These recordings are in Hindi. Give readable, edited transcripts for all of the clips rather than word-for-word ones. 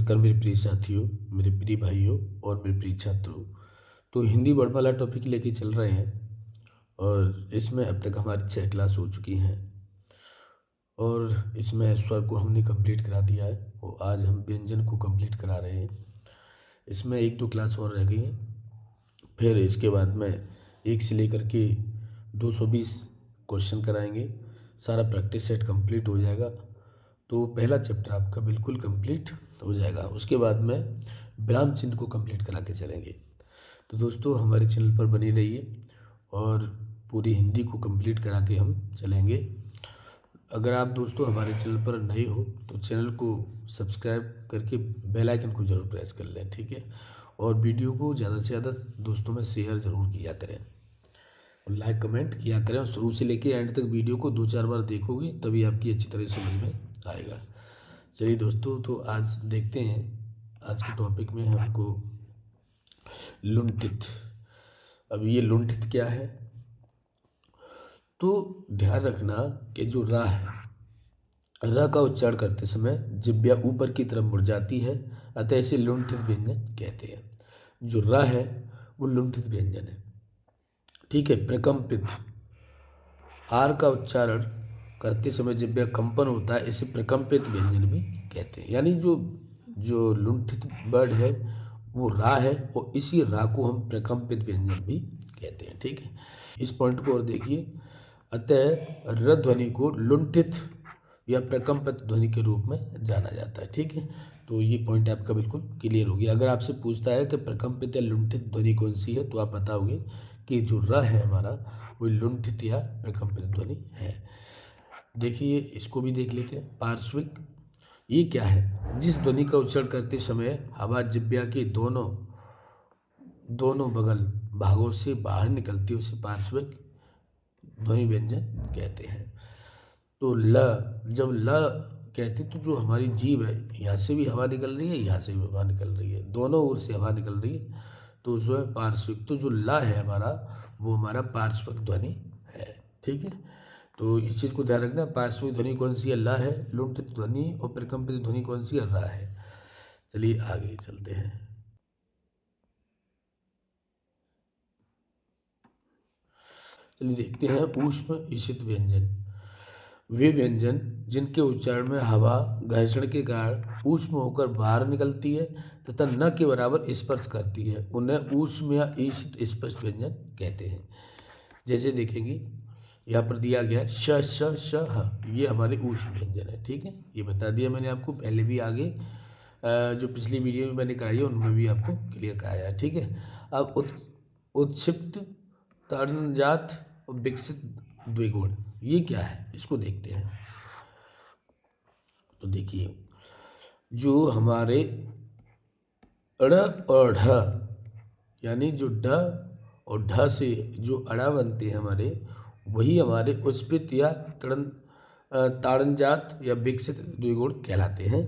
नमस्कार मेरे प्रिय साथियों, मेरे प्रिय भाइयों और मेरे प्रिय छात्रों। तो हिंदी वर्णमाला टॉपिक लेके चल रहे हैं और इसमें अब तक हमारी 6 क्लास हो चुकी हैं और इसमें स्वर को हमने कंप्लीट करा दिया है और आज हम व्यंजन को कंप्लीट करा रहे हैं। इसमें 1-2 क्लास और रह गई हैं, फिर इसके बाद में 1 से लेकर के 220 क्वेश्चन कराएंगे। सारा प्रैक्टिस सेट कंप्लीट हो जाएगा तो पहला चैप्टर आपका बिल्कुल कंप्लीट हो जाएगा। उसके बाद में विराम चिन्ह को कंप्लीट करा के चलेंगे। तो दोस्तों हमारे चैनल पर बने रहिए और पूरी हिंदी को कंप्लीट करा के हम चलेंगे। अगर आप दोस्तों हमारे चैनल पर नए हो तो चैनल को सब्सक्राइब करके बेल आइकन को ज़रूर प्रेस कर लें, ठीक है। और वीडियो को ज़्यादा से ज़्यादा दोस्तों में शेयर ज़रूर किया करें, लाइक कमेंट किया करें और शुरू से लेके एंड तक वीडियो को 2-4 बार देखोगे तभी आपकी अच्छी तरह समझ में आएगा। चलिए दोस्तों, तो आज देखते हैं आज के टॉपिक में हमको लुंठित। अब ये लुंठित क्या है, तो ध्यान रखना कि जो रा है, र का उच्चारण करते समय जिह्वा ऊपर की तरफ मुड़ जाती है, अतः इसे लुंठित व्यंजन कहते हैं। जो रा है वो लुंठित व्यंजन है, ठीक है। प्रकंपित, आर का उच्चारण करते समय जिह्वा कंपन होता है, इसे प्रकंपित व्यंजन भी कहते हैं। यानी जो लुंठित वर्ड है वो रा है और इसी रा को हम प्रकंपित व्यंजन भी कहते हैं, ठीक है। इस पॉइंट को और देखिए, अतः र ध्वनि को लुंठित या प्रकंपित ध्वनि के रूप में जाना जाता है, ठीक है। तो ये पॉइंट आपका बिल्कुल क्लियर हो गया। अगर आपसे पूछता है कि प्रकंपित या लुंठित ध्वनि कौन सी है तो आप बताओगे कि जो र है हमारा वो लुंठित या प्रकंपित ध्वनि है। देखिए इसको भी देख लेते हैं। पार्श्विक, ये क्या है? जिस ध्वनि का उच्चारण करते समय हवा जिह्वा के दोनों बगल भागों से बाहर निकलती है उसे पार्श्विक ध्वनि व्यंजन कहते हैं। तो ल, जब ल कहते तो जो हमारी जीभ है यहाँ से भी हवा निकल रही है, यहाँ से भी हवा निकल रही है, दोनों ओर से हवा निकल रही है, तो जो है पार्श्विक। तो जो ल है हमारा वो हमारा पार्श्विक ध्वनि है, ठीक है। तो इस चीज़ को ध्यान रखना, पार्श्विक ध्वनि कौन सी है? ल है। लुंठित ध्वनि और प्रकंपित ध्वनि कौन सी है? र है। चलिए आगे चलते हैं। चलिए देखते हैं ऊष्म ईशित व्यंजन। वे व्यंजन जिनके उच्चारण में हवा घर्षण के कारण ऊष्म होकर बाहर निकलती है तथा न के बराबर स्पर्श करती है, उन्हें ऊष्म या ईशित स्पष्ट व्यंजन कहते हैं। जैसे देखेंगे यहाँ पर दिया गया है श श श ह, ये हमारे ऊष्म व्यंजन है, ठीक है। ये बता दिया मैंने आपको पहले भी, आगे जो पिछली वीडियो में मैंने कराई है उनमें भी आपको क्लियर कराया है, ठीक है। अब उत्क्षिप्त, ताड़नजात और विकसित द्विगुण, ये क्या है इसको देखते हैं। तो देखिए जो हमारे अड़ और ढ, यानी जो ढ और ढ से जो अड़ा बनते हैं हमारे, वही हमारे उत्क्षिप्त या ताड़नजात या विकसित द्विगुण कहलाते हैं।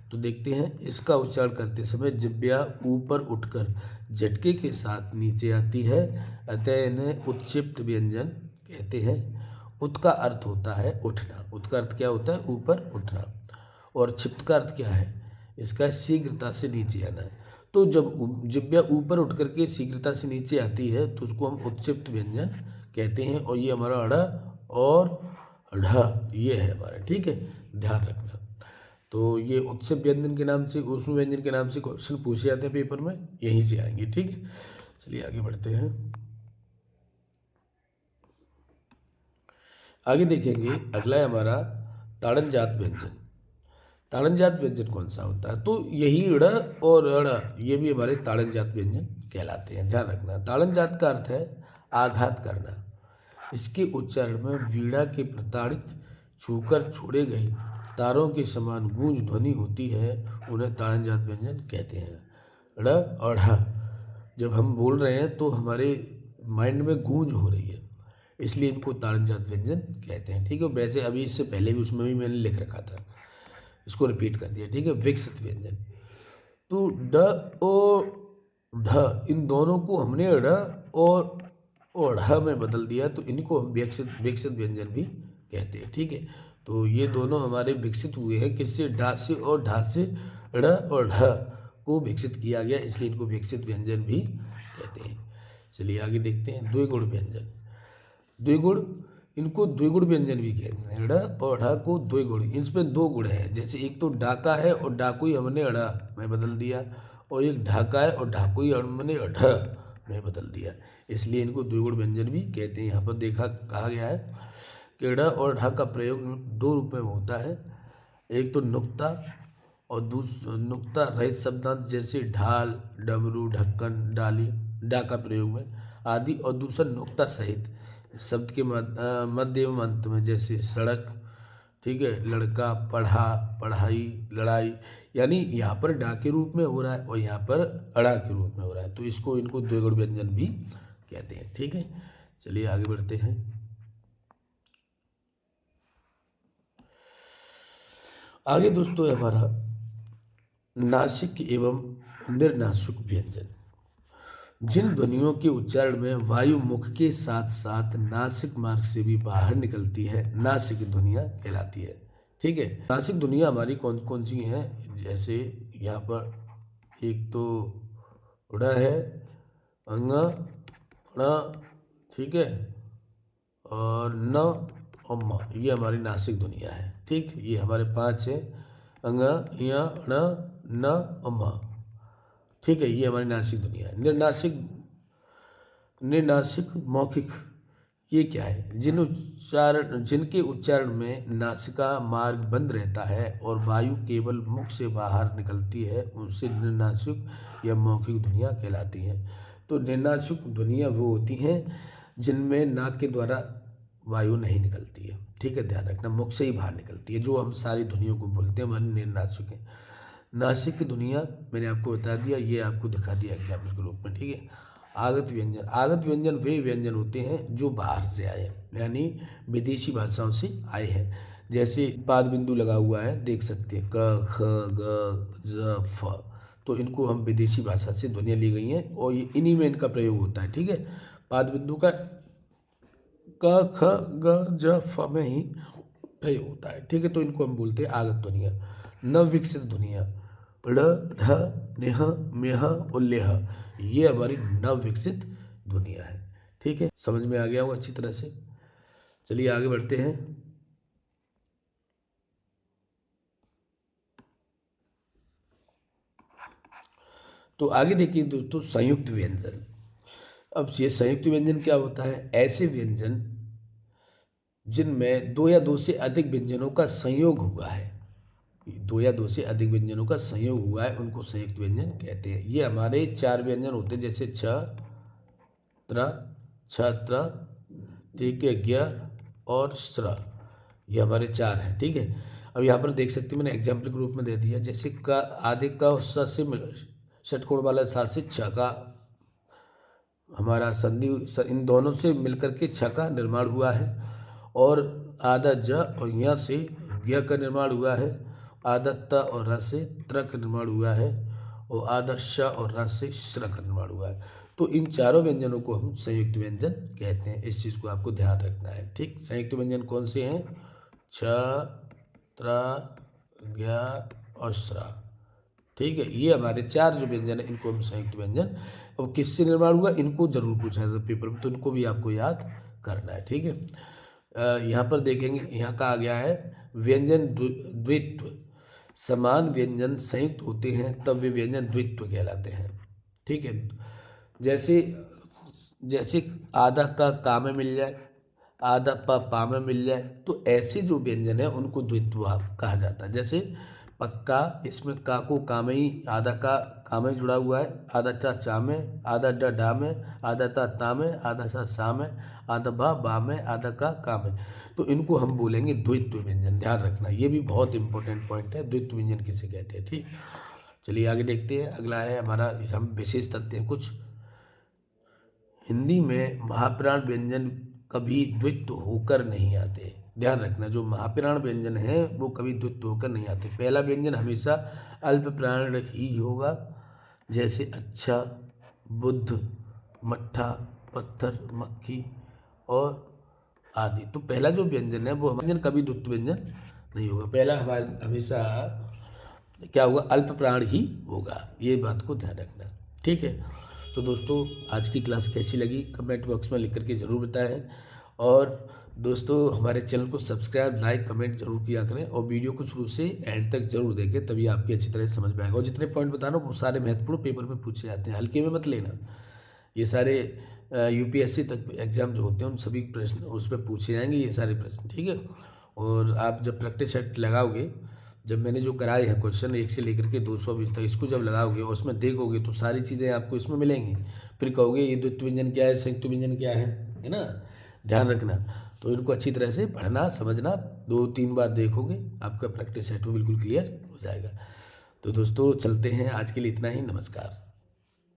तो देखते हैं, इसका उच्चारण करते समय जिह्वा ऊपर उठकर झटके के साथ नीचे आती है, अतः इन्हें उत्क्षिप्त व्यंजन कहते हैं। उत का अर्थ होता है उठना। उत का अर्थ क्या होता है? ऊपर उठना। और क्षिप्त का अर्थ क्या है? इसका शीघ्रता से नीचे आना है। तो जब जिह्वा ऊपर उठ करके शीघ्रता से नीचे आती है तो उसको हम उत्क्षिप्त व्यंजन कहते हैं। और ये हमारा अड़ और ढ ये है हमारा, ठीक है, ध्यान रखना। तो ये उत्क्षिप्त व्यंजन के नाम से, ऊष्म व्यंजन के नाम से क्वेश्चन पूछे जाते हैं पेपर में, यहीं से आएंगे, ठीक है। चलिए आगे बढ़ते हैं। आगे देखेंगे अगला है हमारा ताड़नजात व्यंजन। ताड़नजात व्यंजन कौन सा होता है? तो यही ड़ और अड़ ये भी हमारे ताड़नजात व्यंजन कहलाते हैं, ध्यान रखना। ताड़नजात का अर्थ है आघात करना। इसके उच्चारण में वीणा के प्रताड़ित छूकर छोड़े गए तारों के समान गूंज ध्वनि होती है, उन्हें ताड़नजात व्यंजन कहते हैं। ड़ और ढ जब हम बोल रहे हैं तो हमारे माइंड में गूंज हो रही है, इसलिए इनको ताड़नजात व्यंजन कहते हैं, ठीक है। वैसे अभी इससे पहले भी उसमें भी मैंने लिख रखा था, इसको रिपीट कर दिया, ठीक है। विकसित व्यंजन, तो ड और ढ इन दोनों को हमने ड़ और ढ में बदल दिया, तो इनको हम विकसित व्यंजन भी कहते हैं, ठीक है। तो ये दोनों हमारे विकसित हुए हैं किससे? डा से और ढा से ड़ और ढ को विकसित किया गया, इसलिए इनको विकसित व्यंजन भी कहते हैं। चलिए आगे देखते हैं द्विगुण व्यंजन। द्विगुण, इनको द्विगुण व्यंजन भी कहते हैं। ड़ और ढ को द्विगुण, इसमें दो गुण हैं, जैसे एक तो डाका है और डाकू ही हमने ड़ में बदल दिया, और एक ढाका है और ढाकू ही हमने ढ में बदल दिया, इसलिए इनको द्विगुण व्यंजन भी कहते हैं। यहाँ पर कहा गया है कि ड़ और ढ का प्रयोग दो रूप में होता है, एक तो नुक्ता और नुक्ता रहित शब्दांत जैसे ढाल, डमरू, ढक्कन, डाली, डा का प्रयोग में आदि, और दूसरा नुक्ता सहित शब्द के मध्य एवं अंत में जैसे सड़क, ठीक है, लड़का, पढ़ा, पढ़ाई, लड़ाई, यानी यहाँ पर डा के रूप में हो रहा है और यहाँ पर अड़ा के रूप में हो रहा है, तो इनको द्विगुण व्यंजन भी कहते हैं। ठीक है, चलिए आगे बढ़ते हैं। आगे दोस्तों हमारा नासिक एवं निर्नासिक व्यंजन। जिन ध्वनियों के उच्चारण में वायु मुख के साथ साथ नासिक मार्ग से भी बाहर निकलती है, नासिक ध्वनियाँ कहलाती है। ठीक है, नासिक ध्वनियाँ हमारी कौन कौन सी हैं, जैसे यहाँ पर एक तो ड़ है, अंग, ण, ठीक है, और न और म, ये हमारी नासिक ध्वनियाँ हैं। ठीक, ये हमारे 5 है, अंग, य, ण, न और म। ठीक है, ये हमारी नासिक ध्वनियाँ है। निर्नासिक मौखिक, ये क्या है, जिनके उच्चारण में नासिका मार्ग बंद रहता है और वायु केवल मुख से बाहर निकलती है, उनसे निर्नासिक या मौखिक ध्वनियाँ कहलाती हैं। तो निर्नासिक ध्वनियाँ वो होती हैं जिनमें नाक के द्वारा वायु नहीं निकलती है। ठीक है, ध्यान रखना, मुख से ही बाहर निकलती है, जो हम सारी ध्वनियों को बोलते हैं हमारी निर्नासिक है। नासिक की ध्वनियाँ मैंने आपको बता दिया, ये आपको दिखा दिया एग्जाम्पल के रूप में। ठीक है, आगत व्यंजन। आगत व्यंजन वे व्यंजन होते हैं जो बाहर से आए हैं, यानी विदेशी भाषाओं से आए हैं। जैसे पाद बिंदु लगा हुआ है, देख सकते हैं, क, ख, ग, ज, फ, तो इनको हम विदेशी भाषा से ध्वनियाँ ली गई हैं और ये इन्हीं में इनका प्रयोग होता है। ठीक है, पाद बिंदु का क, ख, ग, ज, फ में ही प्रयोग होता है। ठीक है, तो इनको हम बोलते हैं आगत ध्वनियाँ। नव विकसित ध्वनियाँ, ड़, ढ, नेह, मेह और लेह, ये हमारी नव विकसित ध्वनियाँ हैं। ठीक है, समझ में आ गया हो अच्छी तरह से। चलिए आगे बढ़ते हैं। तो आगे देखिए दोस्तों, संयुक्त व्यंजन। अब ये संयुक्त व्यंजन क्या होता है, ऐसे व्यंजन जिनमें दो या दो से अधिक व्यंजनों का संयोग हुआ है, दो या दो से अधिक व्यंजनों का संयोग हुआ है, उनको संयुक्त व्यंजन कहते हैं। ये हमारे 4 व्यंजन होते हैं, जैसे छ, त्र, छत्र, ठीक है, ज्ञ और श्र, ये हमारे 4 हैं। ठीक है, अब यहाँ पर देख सकते हैं, मैंने एग्जाम्पल के रूप में दे दिया, जैसे क आदि का और स से षटकोण वाला सा से छ का हमारा संधि, इन दोनों से मिलकर के छ का निर्माण हुआ है, और आधा ज और यहाँ से ज्ञ का निर्माण हुआ है, आधा त और र से त्र का निर्माण हुआ है, और आधा श और र से श्र का निर्माण हुआ है। तो इन चारों व्यंजनों को हम संयुक्त व्यंजन कहते हैं, इस चीज़ को आपको ध्यान रखना है। ठीक, संयुक्त व्यंजन कौन से हैं, छ, त्र, ज्ञ और श्र। ठीक है, ये हमारे 4 जो व्यंजन है, इनको हम संयुक्त व्यंजन। अब किससे निर्माण हुआ, इनको जरूर पूछा है पेपर में, तो इनको भी आपको याद करना है। ठीक है, यहाँ पर देखेंगे, यहाँ कहा गया है व्यंजन द्वित्व, समान व्यंजन संयुक्त होते हैं तब वे व्यंजन द्वित्व कहलाते हैं। ठीक है, जैसे आधा का का में मिल जाए, आधा पा में मिल जाए, तो ऐसे जो व्यंजन है उनको द्वित्व कहा जाता है। जैसे पक्का, इसमें का को का में ही, आधा का में जुड़ा हुआ है, आधा चा में, आधा डा में, आधा ता में, आधा सा में, आधा बा में, आधा का में, तो इनको हम बोलेंगे द्वित्व व्यंजन। ध्यान रखना, ये भी बहुत इंपॉर्टेंट पॉइंट है, द्वित्व व्यंजन किसे कहते हैं। ठीक, चलिए आगे देखते हैं। अगला है हमारा, हम विशेष तथ्य हैं कुछ। हिंदी में महाप्राण व्यंजन कभी द्वित्व होकर नहीं आते। ध्यान रखना, जो महाप्राण व्यंजन है वो कभी द्वित्व होकर नहीं आते। पहला व्यंजन हमेशा अल्प प्राण ही होगा, जैसे अच्छा, बुद्ध, मट्ठा, पत्थर, मक्खी और आदि। तो पहला जो व्यंजन है वो व्यंजन कभी द्वित्व व्यंजन नहीं होगा, पहला हमेशा क्या होगा, अल्प प्राण ही होगा। ये बात को ध्यान रखना, ठीक है। तो दोस्तों आज की क्लास कैसी लगी कमेंट बॉक्स में लिख करके ज़रूर बताएं। और दोस्तों हमारे चैनल को सब्सक्राइब, लाइक, कमेंट जरूर किया करें और वीडियो को शुरू से एंड तक जरूर देखें, तभी आपकी अच्छी तरह समझ में आएगा। और जितने पॉइंट बता रहा हूँ वो सारे महत्वपूर्ण पेपर में पूछे जाते हैं, हल्के में मत लेना। ये सारे यूपीएससी तक एग्जाम जो होते हैं उन सभी प्रश्न उस पर पूछे जाएंगे ये सारे प्रश्न, ठीक है। और आप जब प्रैक्टिस सेट लगाओगे, जब मैंने जो कराए हैं क्वेश्चन 1 से लेकर के 220 तक, इसको जब लगाओगे और उसमें देखोगे तो सारी चीज़ें आपको इसमें मिलेंगी। फिर कहोगे ये द्वित्व व्यंजन क्या है, संयुक्त व्यंजन क्या है ना। ध्यान रखना, तो इनको अच्छी तरह से पढ़ना समझना, 2-3 बार देखोगे आपका प्रैक्टिस सेट में बिल्कुल क्लियर हो जाएगा। तो दोस्तों चलते हैं, आज के लिए इतना ही, नमस्कार।